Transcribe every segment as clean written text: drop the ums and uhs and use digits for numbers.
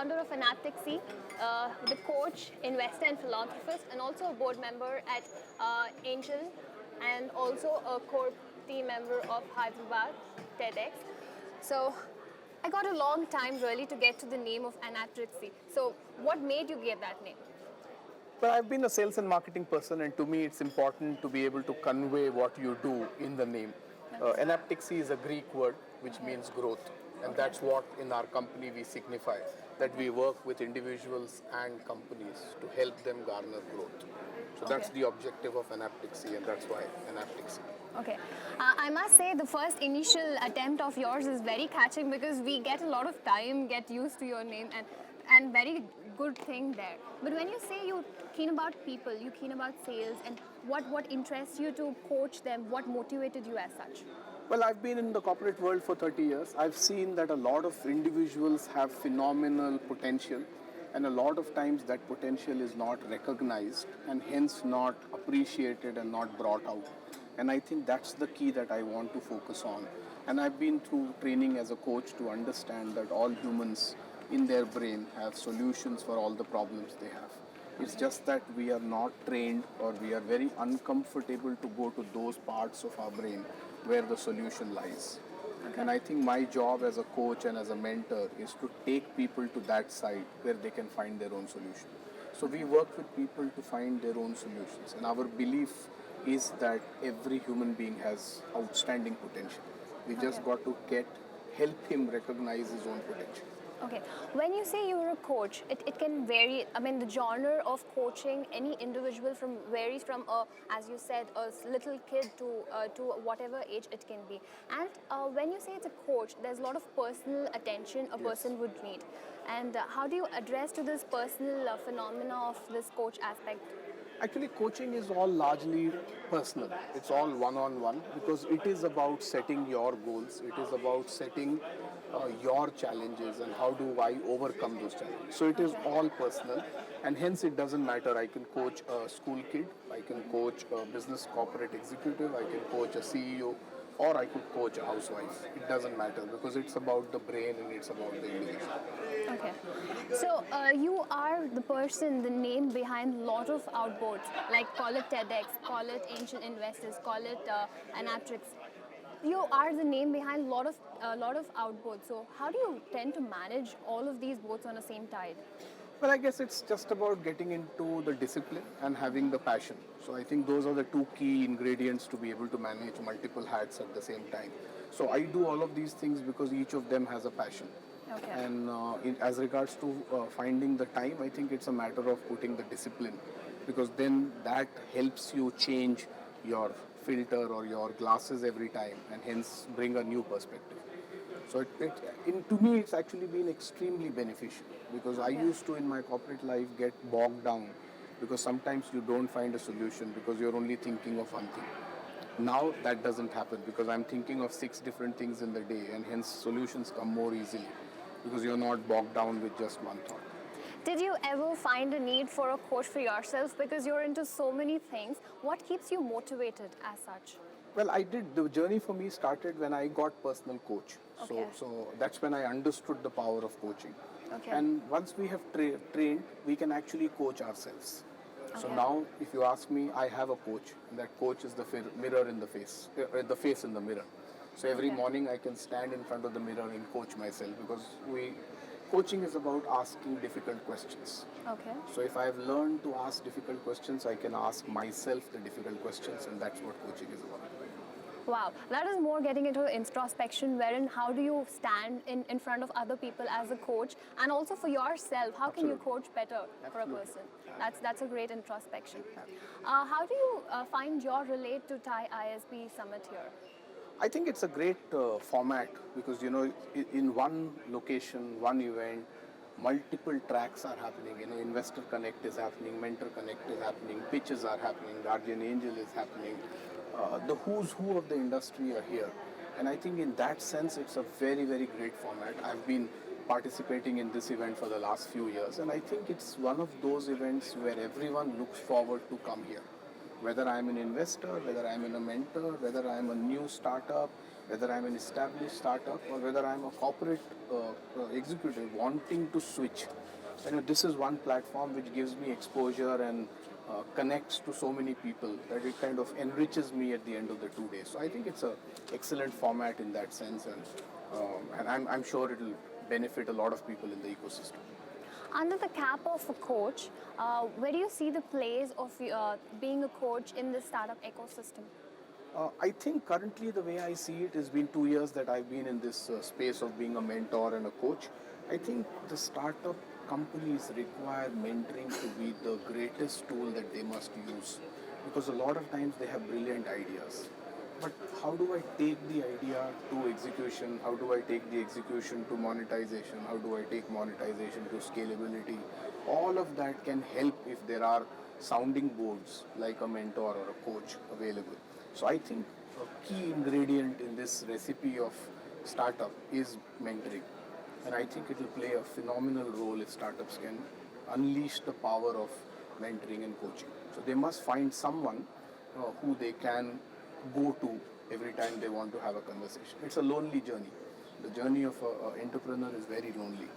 founder of Anaptyxi, the coach, investor, and philanthropist, and also a board member at Angel, and also a core team member of Hyderabad TEDx. So I got a long time really to get to the name of Anaptyxi. So what made you get that name? Well, I've been a sales and marketing person, and to me, it's important to be able to convey what you do in the name. Anaptyxi is a Greek word which means growth, and that's what in our company we signify, that we work with individuals and companies to help them garner growth. So that's the objective of Anaptyxi, and that's why Anaptyxi. Okay. I must say the first initial attempt of yours is very catching because we get a lot of time, get used to your name and very good thing there. But when you say you're keen about people, you're keen about sales, and what interests you to coach them, what motivated you as such? Well, I've been in the corporate world for 30 years. I've seen that a lot of individuals have phenomenal potential, and a lot of times that potential is not recognized and hence not appreciated and not brought out. And I think that's the key that I want to focus on. And I've been through training as a coach to understand that all humans in their brain have solutions for all the problems they have. It's just that we are not trained, or we are very uncomfortable to go to those parts of our brain where the solution lies. And I think my job as a coach and as a mentor is to take people to that side where they can find their own solution. So we work with people to find their own solutions, and our belief is that every human being has outstanding potential. We just got to help him recognize his own potential. Okay. When you say you're a coach, it can vary. I mean, the genre of coaching any individual varies from, as you said, a little kid to whatever age it can be. And when you say it's a coach, there's a lot of personal attention a person would need. And how do you address to this personal phenomena of this coach aspect? Actually, coaching is all largely personal. It's all one-on-one because it is about setting your goals. It is about setting your challenges and how do I overcome those challenges. So it is all personal, and hence it doesn't matter. I can coach a school kid, I can coach a business corporate executive, I can coach a CEO, or I could coach a housewife. It doesn't matter because it's about the brain and it's about the individual. Okay. So you are the person, the name behind a lot of outboards, like call it TEDx, call it Ancient Investors, call it Anaptyx. You are the name behind a lot of outboards. So how do you tend to manage all of these boats on the same tide? Well, I guess it's just about getting into the discipline and having the passion. So I think those are the two key ingredients to be able to manage multiple hats at the same time. So I do all of these things because each of them has a passion. Okay. And as regards to finding the time, I think it's a matter of putting the discipline, because then that helps you change your filter or your glasses every time and hence bring a new perspective. So to me, it's actually been extremely beneficial because I used to, in my corporate life, get bogged down because sometimes you don't find a solution because you're only thinking of one thing. Now that doesn't happen because I'm thinking of 6 different things in the day, and hence solutions come more easily because you're not bogged down with just one thought. Did you ever find a need for a coach for yourself because you're into so many things? What keeps you motivated as such? Well, I did. The journey for me started when I got personal coach. Okay. So that's when I understood the power of coaching. Okay. And once we have trained, we can actually coach ourselves. So now, if you ask me, I have a coach, and that coach is the mirror in the face, the face in the mirror. So every morning I can stand in front of the mirror and coach myself because coaching is about asking difficult questions. Okay. So if I've learned to ask difficult questions, I can ask myself the difficult questions, and that's what coaching is about. Wow, that is more getting into introspection, wherein how do you stand in front of other people as a coach, and also for yourself, how can you coach better for a person? That's a great introspection. How do you find your relate to Thai ISB Summit here? I think it's a great format because, in one location, one event, multiple tracks are happening. Investor Connect is happening, Mentor Connect is happening, pitches are happening, Guardian Angel is happening. The who's who of the industry are here. And I think in that sense, it's a very, very great format. I've been participating in this event for the last few years, and I think it's one of those events where everyone looks forward to come here. Whether I'm an investor, whether I'm a mentor, whether I'm a new startup, whether I'm an established startup, or whether I'm a corporate executive wanting to switch. This is one platform which gives me exposure and connects to so many people that it kind of enriches me at the end of the 2 days. So I think it's a excellent format in that sense, and I'm sure it'll benefit a lot of people in the ecosystem. Under the cap of a coach, where do you see the place of being a coach in the startup ecosystem? I think currently the way I see it, has been 2 years that I've been in this space of being a mentor and a coach. I think the startup companies require mentoring to be the greatest tool that they must use, because a lot of times they have brilliant ideas. But how do I take the idea to execution? How do I take the execution to monetization? How do I take monetization to scalability? All of that can help if there are sounding boards like a mentor or a coach available. So I think a key ingredient in this recipe of startup is mentoring. And I think it will play a phenomenal role if startups can unleash the power of mentoring and coaching. So they must find someone who they can go to every time they want to have a conversation. It's a lonely journey. The journey of an entrepreneur is very lonely.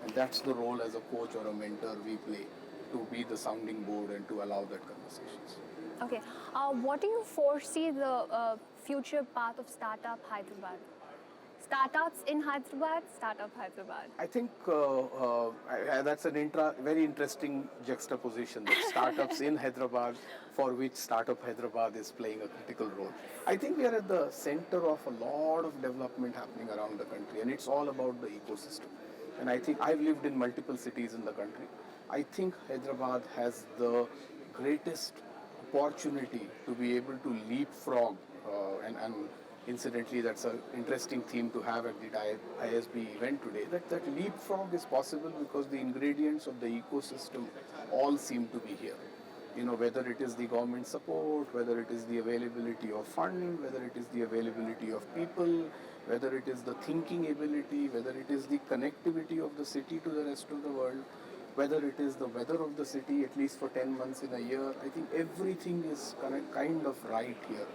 And that's the role as a coach or a mentor we play, to be the sounding board and to allow that conversations. Okay. What do you foresee the future path of Startup Hyderabad? Startups in Hyderabad, Startup Hyderabad. I think that's an very interesting juxtaposition, that startups in Hyderabad, for which Startup Hyderabad is playing a critical role. I think we are at the center of a lot of development happening around the country, and it's all about the ecosystem. And I think I've lived in multiple cities in the country. I think Hyderabad has the greatest opportunity to be able to leapfrog, and incidentally, that's an interesting theme to have at the ISB event today. That leapfrog is possible because the ingredients of the ecosystem all seem to be here. Whether it is the government support, whether it is the availability of fund, whether it is the availability of people, whether it is the thinking ability, whether it is the connectivity of the city to the rest of the world, whether it is the weather of the city, at least for 10 months in a year. I think everything is kind of right here.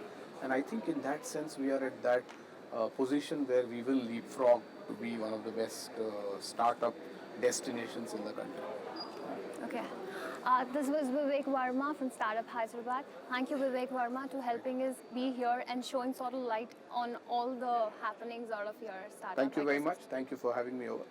And I think in that sense, we are at that position where we will leapfrog to be one of the best startup destinations in the country. Okay. This was Viiveck Verma from Startup Hyderabad. Thank you, Viiveck Verma, to helping us be here and showing sort of light on all the happenings out of your startup. Thank you very much. Thank you for having me over.